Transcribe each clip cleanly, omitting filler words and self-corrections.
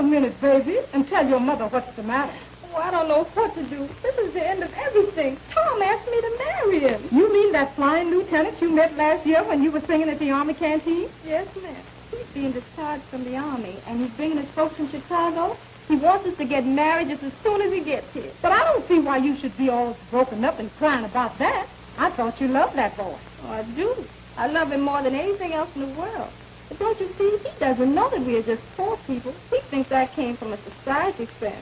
a minute, baby, and tell your mother what's the matter. Oh, I don't know what to do. This is the end of everything. Tom asked me to marry him. You mean that flying lieutenant you met last year when you were singing at the Army canteen? Yes, ma'am. He's being discharged from the Army, and he's bringing his folks from Chicago. He wants us to get married just as soon as he gets here. But I don't see why you should be all broken up and crying about that. I thought you loved that boy. Oh, I do. I love him more than anything else in the world. But don't you see, he doesn't know that we are just poor people. He thinks I came from a society family.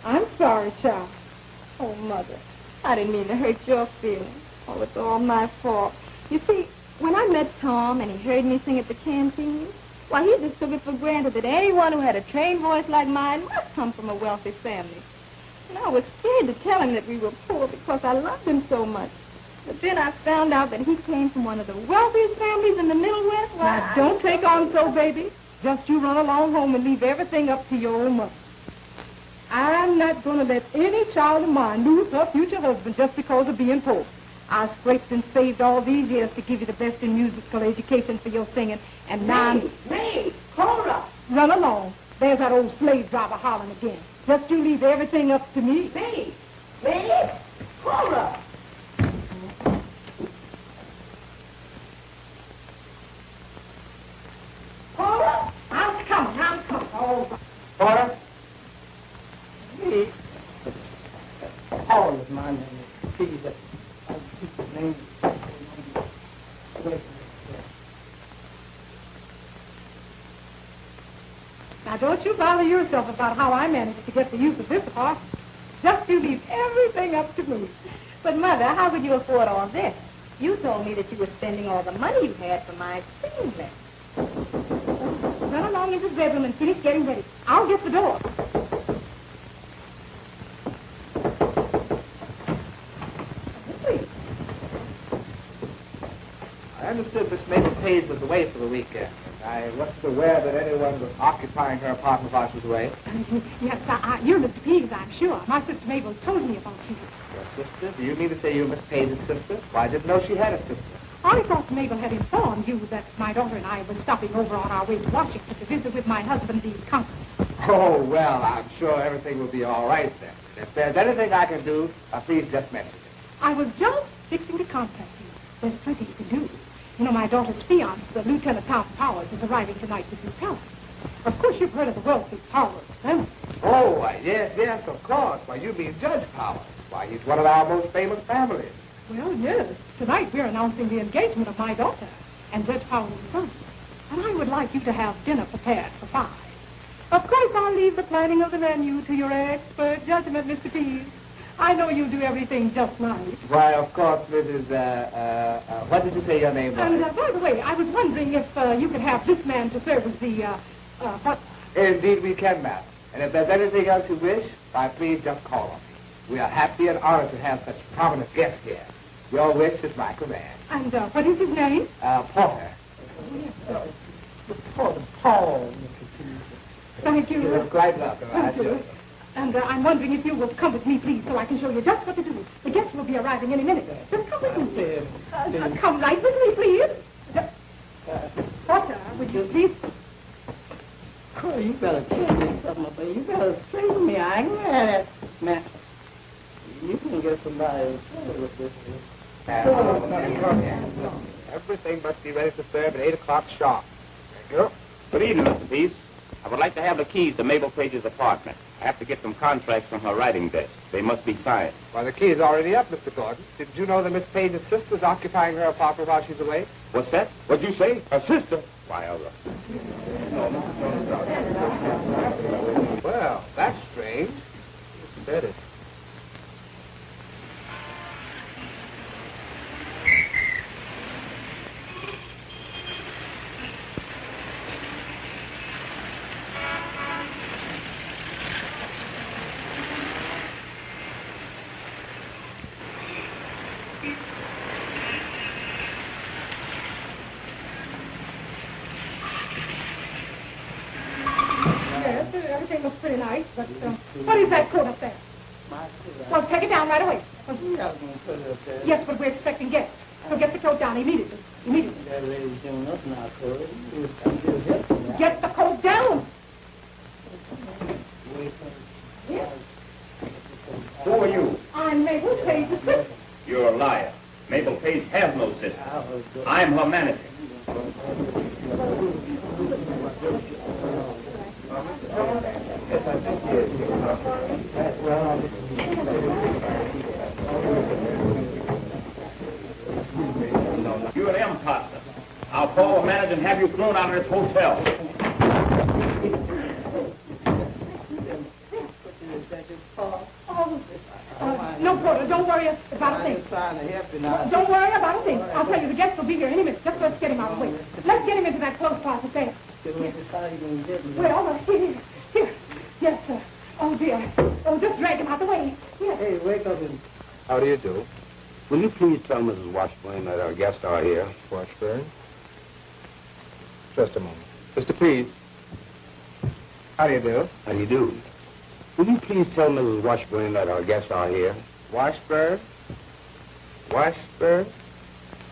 I'm sorry, child. Oh, Mother, I didn't mean to hurt your feelings. Oh, it's all my fault. You see, when I met Tom and he heard me sing at the canteen, why, he just took it for granted that anyone who had a trained voice like mine must come from a wealthy family. And I was scared to tell him that we were poor because I loved him so much. But then I found out that he came from one of the wealthiest families in the Middle West. Why, now, don't take on so, baby. Just you run along home and leave everything up to your own mother. I'm not going to let any child of mine lose her future husband just because of being poor. I scraped and saved all these years to give you the best in musical education for your singing, and now May, Cora! Run along. There's that old slave driver hollering again. Just you leave everything up to me. May, Cora! Cora, I'm coming. Oh, Cora? Me? Paul is my name. Please, I'll keep the name. Now, don't you bother yourself about how I managed to get the use of this apartment. Just you leave everything up to me. But, Mother, how could you afford all this? You told me that you were spending all the money you had for my singing lesson. Run along into the bedroom and finish getting ready. I'll get the door. I understood Miss Mabel Page was away for the weekend. I wasn't aware that anyone was occupying her apartment while she was away. Yes, you're Mr. Pease, I'm sure. My sister Mabel told me about you. Your sister? Do you mean to say you're Miss Page's sister? Well, I didn't know she had a sister. I thought Mabel had informed you that my daughter and I were stopping over on our way to Washington to visit with my husband, the consul. Oh, well, I'm sure everything will be all right then. If there's anything I can do, please just mention it. I was just fixing to contact you. There's plenty you can do. You know, my daughter's fiance, Lieutenant Tom Powers, is arriving tonight with you. Tell him. Of course, you've heard of the wealthy Powers family. Oh, yes, of course. Why, you mean Judge Powers. Why, he's one of our most famous families. Well, yes. Tonight we're announcing the engagement of my daughter and Judge Powers' son. And I would like you to have dinner prepared for 5. Of course, I'll leave the planning of the menu to your expert judgment, Mr. Pease. I know you'll do everything just right. Why, of course, Mrs. What did you say your name was? And, by the way, I was wondering if you could have this man to serve as the, what? Indeed we can, ma'am. And if there's anything else you wish, why, please just call on me. We are happy and honored to have such prominent guests here. Your wish is my command. And what is his name? Porter. Paul, Mr. Pease. Thank you. You're quite welcome. Thank you. And I'm wondering if you will come with me, please, so I can show you just what to do. The guests will be arriving any minute. Just come with me. Come right with me, please. Porter, would you please? Oh, you better tell me something, but you better straighten me. I ain't mad at man. You can get somebody with this. Everything must be ready to serve at 8 o'clock sharp. Thank you. Good evening, Mr. Pease. I would like to have the keys to Mabel Page's apartment. I have to get some contracts from her writing desk. They must be signed. Why, the key is already up, Mr. Gordon. Didn't you know that Miss Page's sister's occupying her apartment while she's away? What's that? What'd you say? Her sister? Why, Well, that's strange. Who said it? Everything looks pretty nice, but what is that coat up there? My coat. Well, take it down right away. I'm going to put it up there. Yes, but we're expecting guests. So get the coat down immediately. Immediately. That lady's doing nothing now, Cora. I'm just helping you. Get the coat down. Who are you? I'm Mabel Page's sister. You're a liar. Mabel Page has no sister. I'm her manager. You're an imposter. I'll call the manager and have you thrown out of this hotel. No, Porter, don't worry about a thing. Don't worry about a thing. I'll tell you, the guest will be here any minute. Just let's get him out of the way. Let's get him into that clothes closet there. Well, here. Yes, sir. Oh, dear. Oh, just drag him out the way. Yes. Hey, wake up and... How do you do? Will you please tell Mrs. Washburn that our guests are here? Washburn? Just a moment. Mr. Please. How do you do? How do you do? Will you please tell Mrs. Washburn that our guests are here? Washburn? Washburn?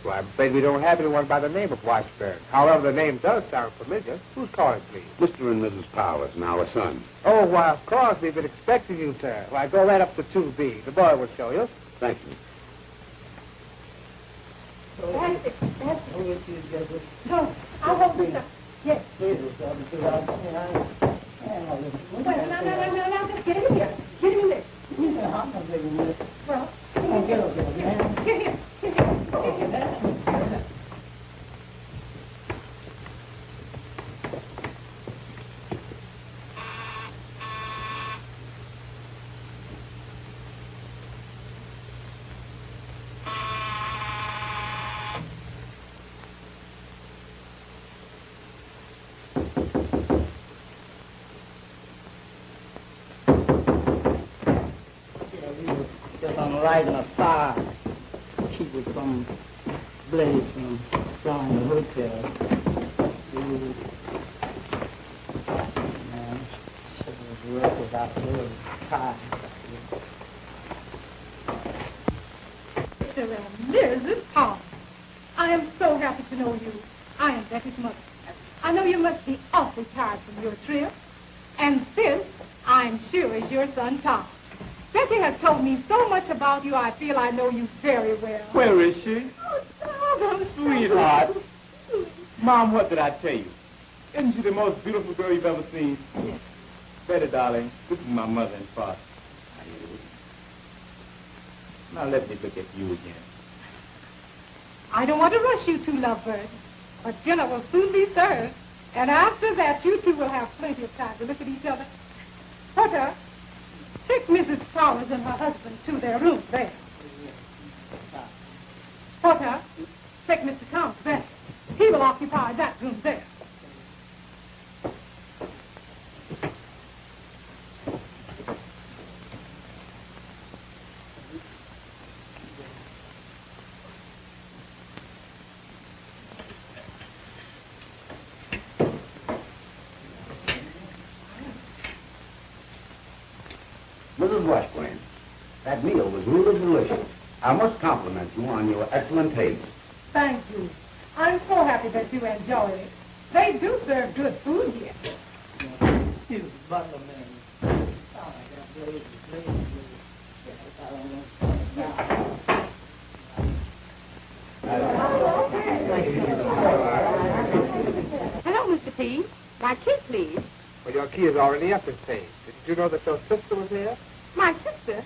Well, I'm afraid we don't have anyone by the name of Washburn. However, the name does sound familiar. Who's calling, please? Mr. and Mrs. Powers and our son. Oh, why, of course. We've been expecting you, sir. Why, go right up to 2B. The boy will show you. Thank you. That's it. No, I'll hold this up. Yes. Well, now, just get him in here. Get him in there. Well, get here. Lighting a fire, keep it from blaze from destroying the hotel. Man, so the work was out there, tired. Mr. and Mrs. Palmer, I am so happy to know you. I am Becky's mother. I know you must be awfully tired from your trip. And this, I'm sure, is your son, Tom. Becky has told me so much about you, I feel I know you very well. Where is she? Oh, Sweetheart. Mom, what did I tell you? Isn't she the most beautiful girl you've ever seen? Yes. Betty, darling, this is my mother and father. Now let me look at you again. I don't want to rush you two lovebirds, but dinner will soon be served. And after that, you two will have plenty of time to look at each other. Porter, take Mrs. Powers and her husband to their rooms there. Porter, take Mr. Tom's bed. He will occupy that room there. Mrs. Washburn, that meal was really delicious. I must compliment you on your excellent taste. Thank you. I'm so happy that you enjoyed it. They do serve good food here. You butler man. Oh, I got blaze. Hello, Mr. P. My key, please. Well, your key is already up in safe. Did you know that your sister was here? My sister?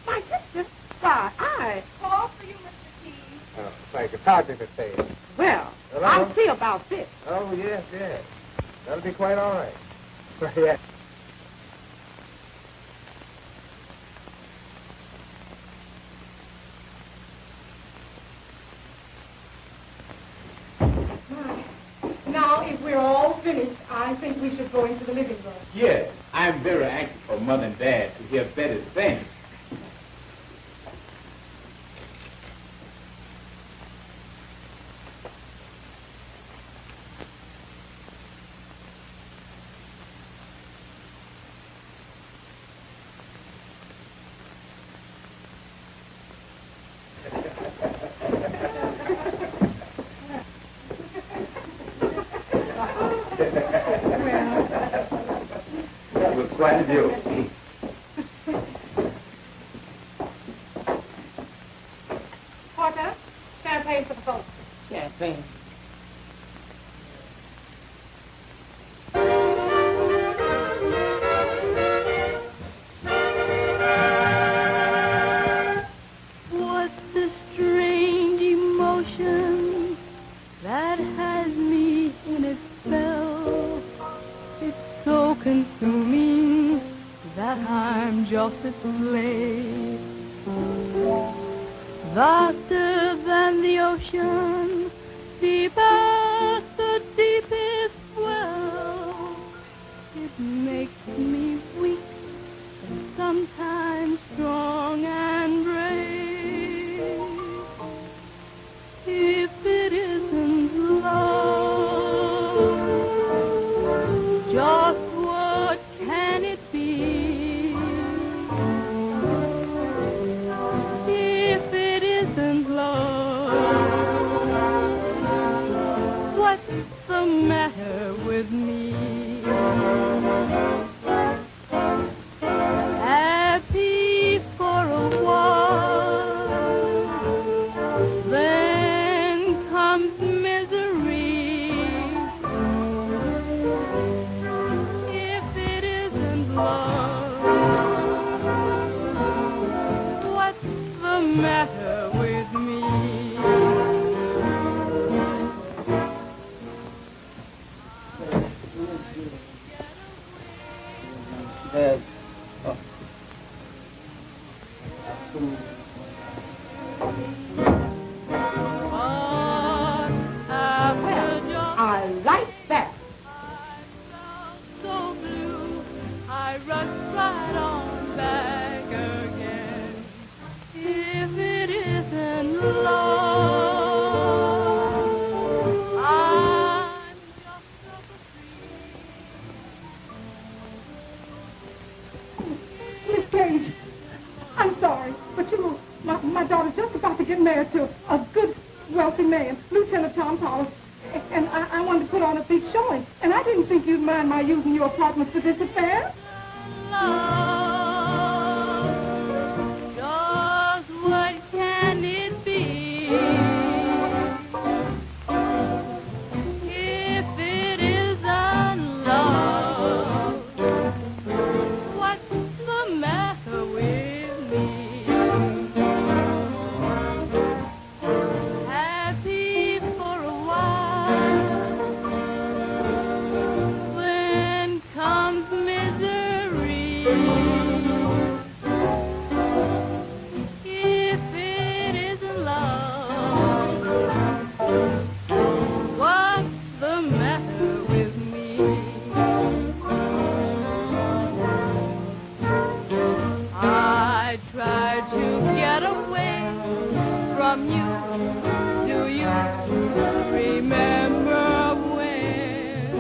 My sister? Why, I... Call for you, Mr. P. Oh, thank you. How'd you say? Well, Hello? I'll see about this. Oh, yes. That'll be quite all right. Yes. Now, if we're all finished, I think we should go into the living room. Yes, I'm very anxious for Mother and Dad to hear Betty sing. glad to do. Porter, champagne for the folks. Champagne. What's the strange emotion that has me in its spell? It's so consuming that I'm just a slave. Vaster than the ocean, deep as the deepest well. It makes me weak and sometimes strong and brave. If it isn't love, just what can it be? If it isn't love, what's the matter with me? Happy for a while, then comes misery. If it isn't love, what's the matter with me? Yes. I like that. So blue, I rush right on back again. If it isn't love, I'm just a Miss Page, I'm sorry, but you know, my daughter's just about to get married to a good, wealthy man, Lieutenant Tom Powers. And I wanted to put on a big showing. And I didn't think you'd mind my using your apartment for this affair. love. Just what can it be? If it isn't love, what's the matter with me? Happy for a while, then comes misery. If it isn't love, what's the matter with me? I tried to get away from you. Do you remember when?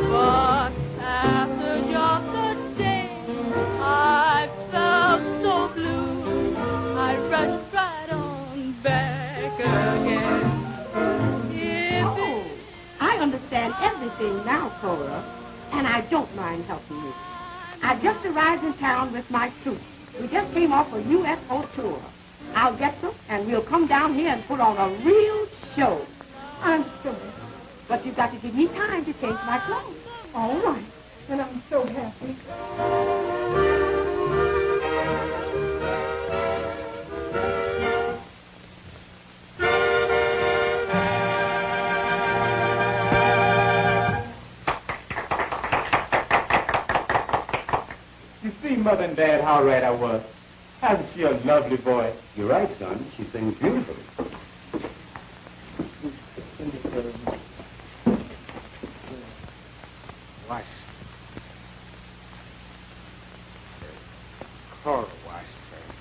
But after just a day, I felt so blue. I rushed right on back again. If Oh, I understand everything now, Cora, and I don't mind helping you. I just arrived in town with my troops. We just came off a UFO tour. I'll get them, and we'll come down here and put on a real show. I'm sorry. But you've got to give me time to change my clothes. All right. And I'm so happy. You see, Mother and Dad, how right I was. Hasn't she a lovely voice? You're right, son. She sings beautifully. Washington. Cora Washington.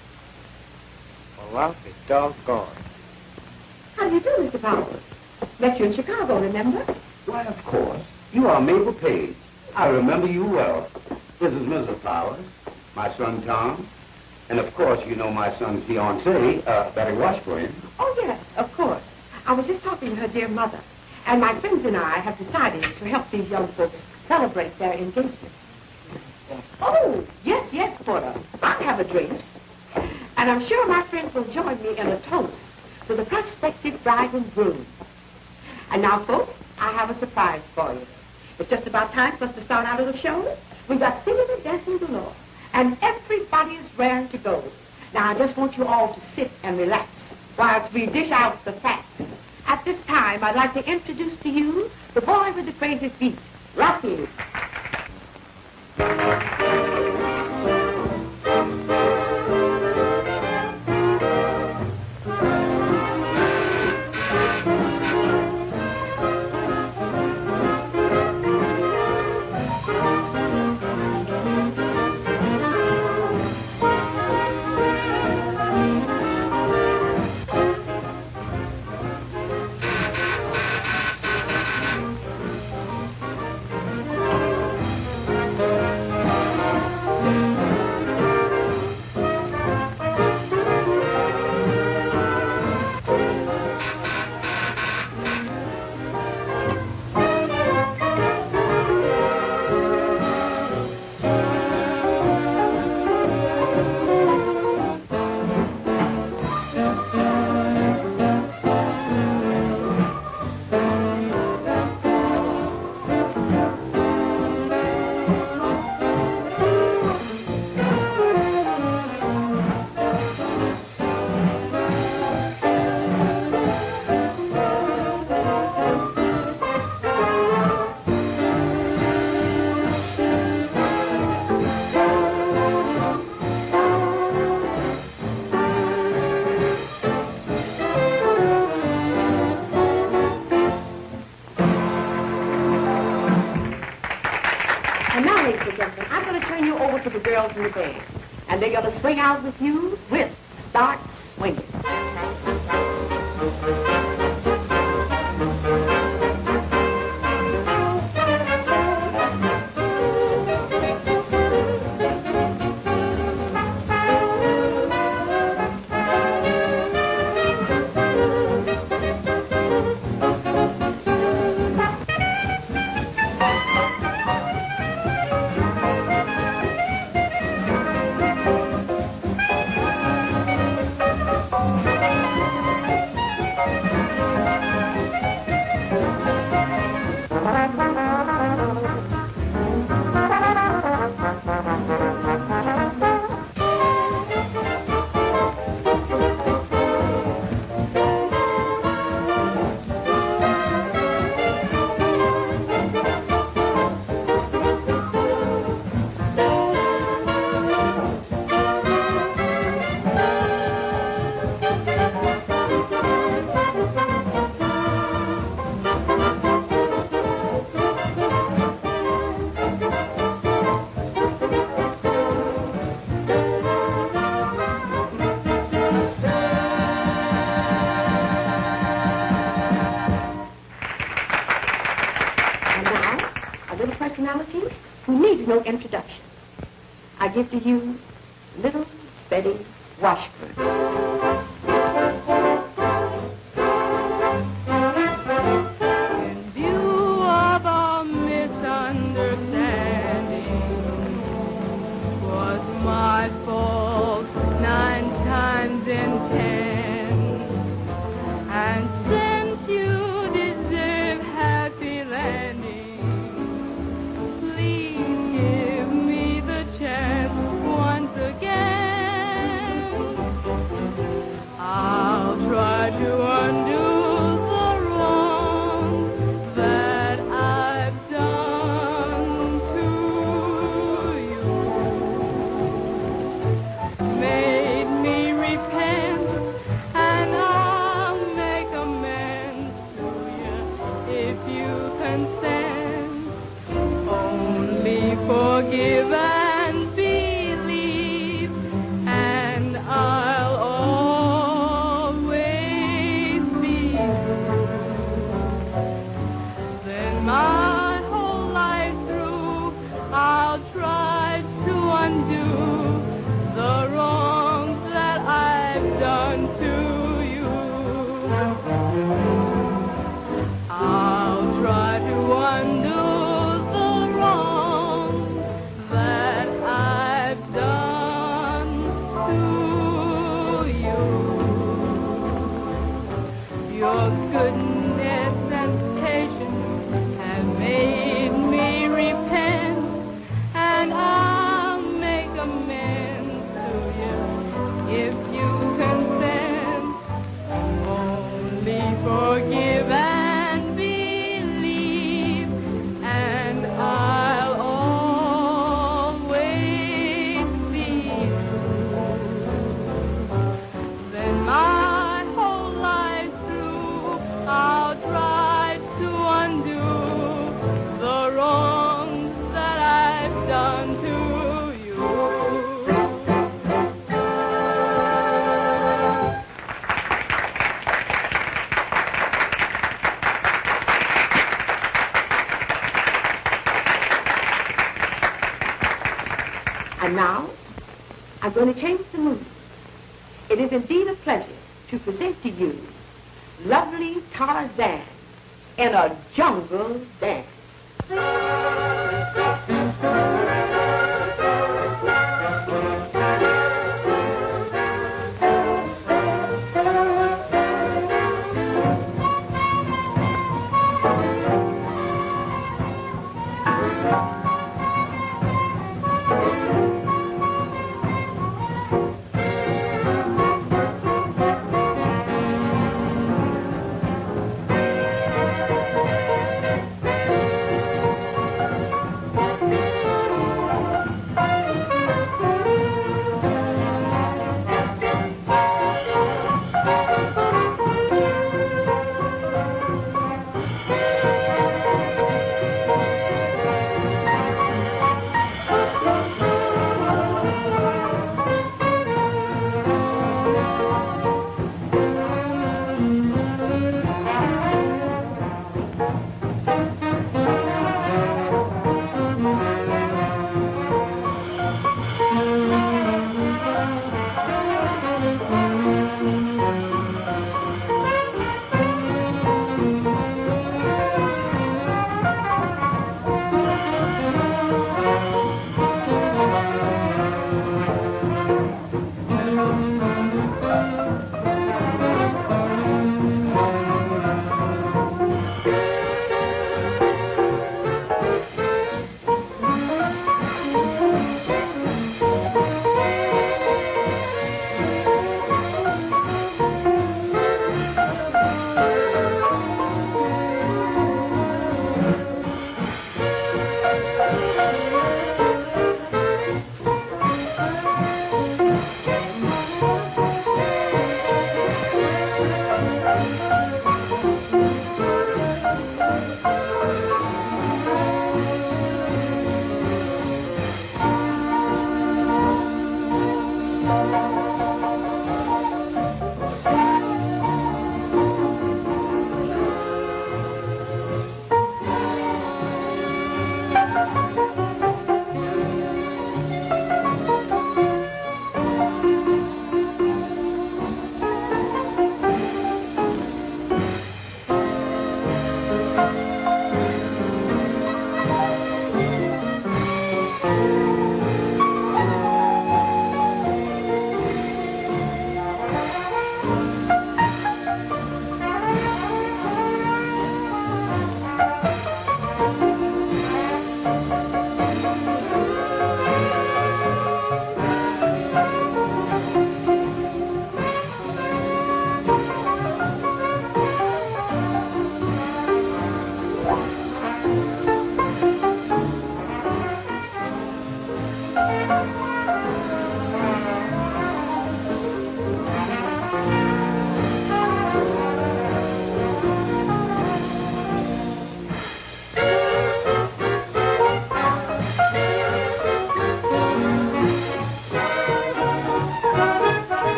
Well, I'll be doggone. How do you do, Mr. Powers? Met you in Chicago, remember? Why, of course. You are Mabel Page. I remember you well. This is Mrs. Powers, my son Tom, and of course you know my son's fiancée, Betty Washburn. Oh, yes, of course. I was just talking to her dear mother. And my friends and I have decided to help these young folks celebrate their engagement. Oh, yes, Porter. I'll have a drink. And I'm sure my friends will join me in a toast to the prospective bride and groom. And now, folks, I have a surprise for you. It's just about time for us to start our little show. We've got singing and dancing galore, and everybody is raring to go. Now, I just want you all to sit and relax whilst we dish out the facts. At this time, I'd like to introduce to you the boy with the crazy feet, Rocky. In the band, and they're going to swing out with you with Start Swinging. Who needs no introduction. I give to you little Betty Washburn. In view of a misunderstanding, was my fault 9 times in 10, and since you deserve happy landing, once again. going to change the mood. It is indeed a pleasure to present to you lovely Tarzan in a jungle dance.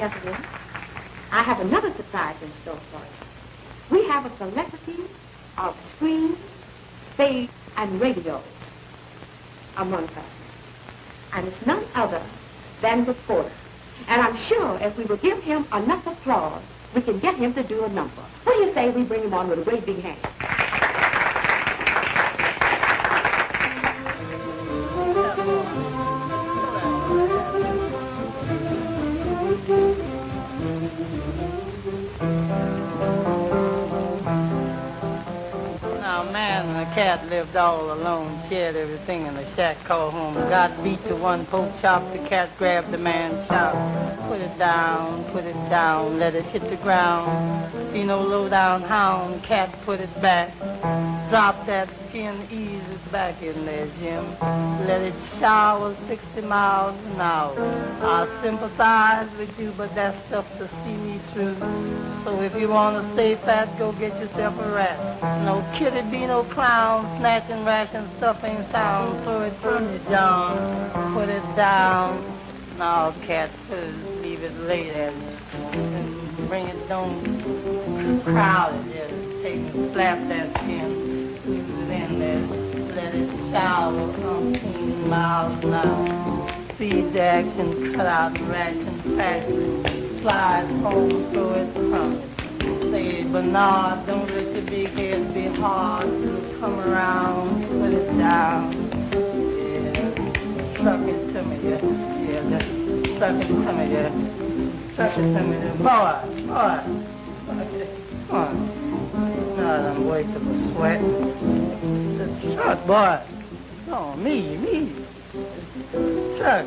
gentlemen, I have another surprise in store for you. We have a celebrity of screen, stage, and radio among us. And it's none other than the Porter. And I'm sure if we will give him enough applause, we can get him to do a number. What do you say we bring him on with a great big hand? Now, a man and a cat lived all alone, shared everything in a shack called home. Got beat to one poke chop, the cat grabbed the man's shop. Put it down, let it hit the ground. Be no low-down hound, cat put it back. Drop that skin easy back in there, Jim. Let it shower 60 miles an hour. I sympathize with you, but that's stuff to see me through. So if you want to stay fat, go get yourself a rat. No kitty be no clown, snatching ration stuff ain't sound. Throw it from you, John. Put it down. Now, cat, leave it late and bring it down. Crowded, just take and slap that skin. Leave it in there. Let it shower 15 miles an hour. Feed the action, cut out the ration, fashion. Slide home, throw it from it. Say, Bernard, don't let your big head be hard. Come around, put it down. Yeah, suck it to me, yeah. Yeah, just suck it to me, yeah. Suck it to me, yeah. Boy. Come on. Now I'm wasting the sweat. Chuck, boy. No, me. Chuck.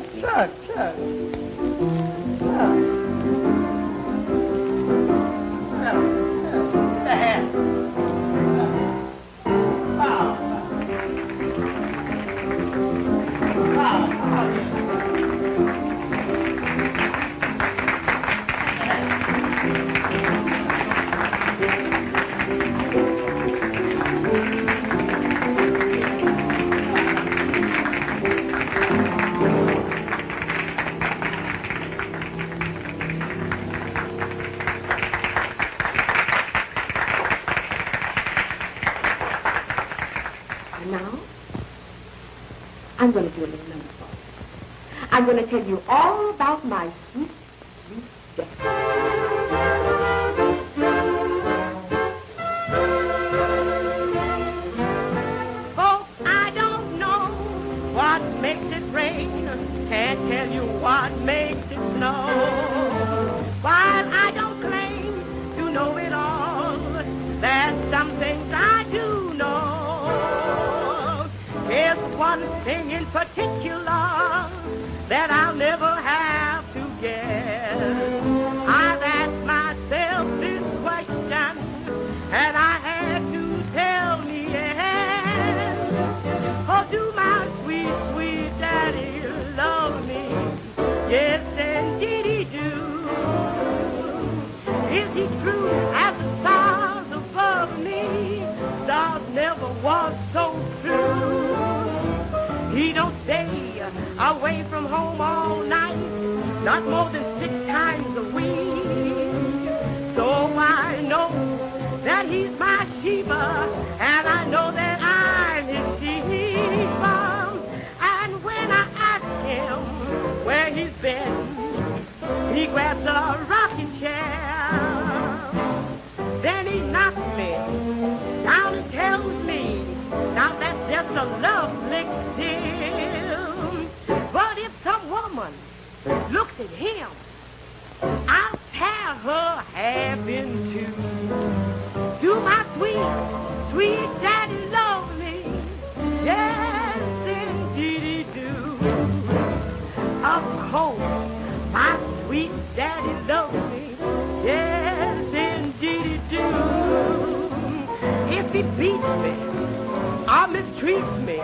The hat. I'm going to do a little number for you. I'm going to tell you all about my sweet, sweet daddy. Folks, I don't know what makes it rain. Can't tell you what makes it snow. While I don't claim to know it all, there's some things I do know. There's one thing in particular that I'll never have to guess. I've asked myself this question, and I had to tell me yes. Oh, do my sweet, sweet daddy love me? Yes, indeed he do. Is he true as the stars above me? Stars never was so true. He don't stay away from home all night, not more than 6 times a week. So I know that he's my Sheba, and I know that I'm his Sheba. And when I ask him where he's been, he grabs a rocking chair. Then he knocks me down and tells me, now that's just a love lick still. But if some woman looks at him, I'll tear her half in two. Do my sweet, sweet daddy love me? Yes, indeed he do. Of course, my sweet daddy loves me. Yes, indeed he do. If he beats me or mistreats me,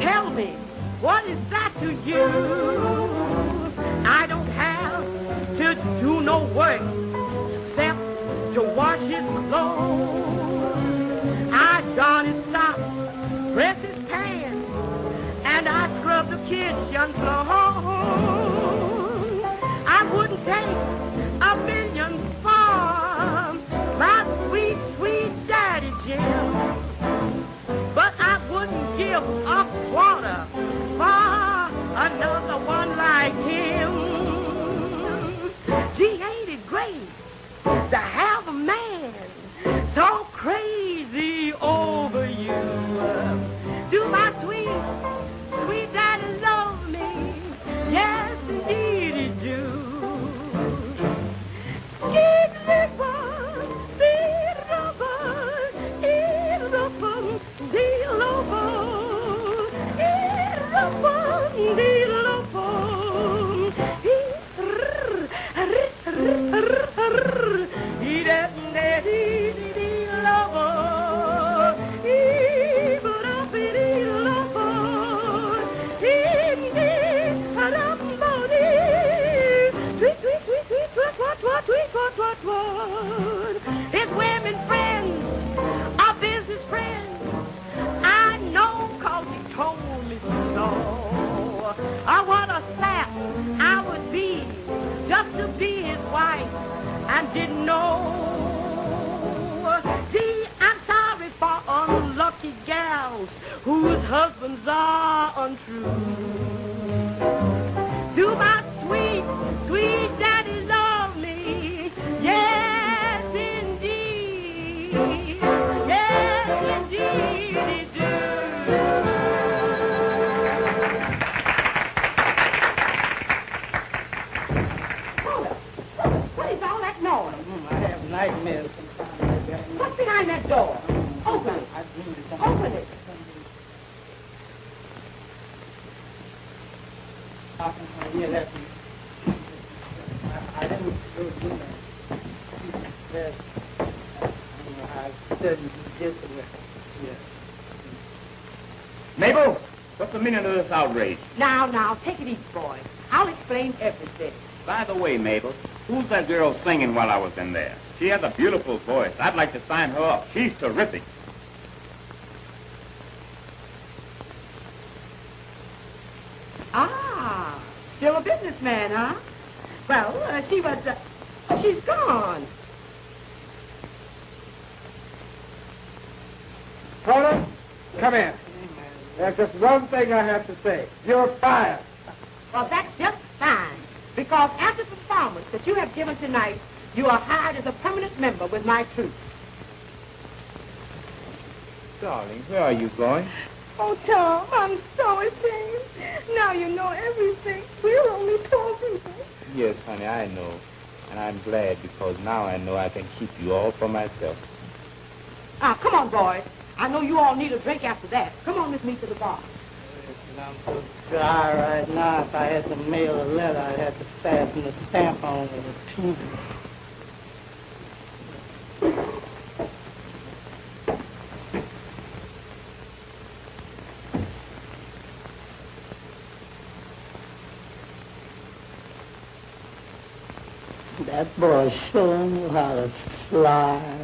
tell me, what is that to you? I don't have to do no work except to wash his clothes. I darn his socks, press his pants, and I scrub the kitchen floor. I wouldn't take a million for my sweet, sweet daddy Jim, but I wouldn't give a quarter for another one like him. Gee, ain't it great to have a man so crazy over you? Do my sweet, sweet daddy love me? Yes, indeed he do. He Oxford. His women friends are business friends. I know 'cause he told me so. What a sap I would be just to be his wife and didn't know. Gee, I'm sorry for unlucky gals whose husbands are untrue. Do my sweet, sweet daddy love me? Yes, indeed. Yes, indeed he do. What is all that noise? I have nightmares sometimes. What's behind that door? Open it. I dreamed of something. Open it. Yeah, that's I didn't really do that. Yes. I studied this way. Yes. Mabel, what's the meaning of this outrage? Now, take it easy, boy. I'll explain everything. By the way, Mabel, who's that girl singing while I was in there? She has a beautiful voice. I'd like to sign her up. She's terrific. Ah, still a businessman, huh? Well, she's gone. Cora, come here. There's just one thing I have to say. You're fired. Well, that's just fine. Because after the performance that you have given tonight, you are hired as a permanent member with my troupe. Darling, where are you going? Oh, Tom, I'm so ashamed. Now you know everything. We're only talking. Yes, honey, I know. And I'm glad because now I know I can keep you all for myself. Ah, come on, boys. I know you all need a drink after that. Come on with me to the bar. I'm so dry right now. If I had to mail a letter, I'd have to fasten a stamp on it with a pin. That boy sure knew how to fly.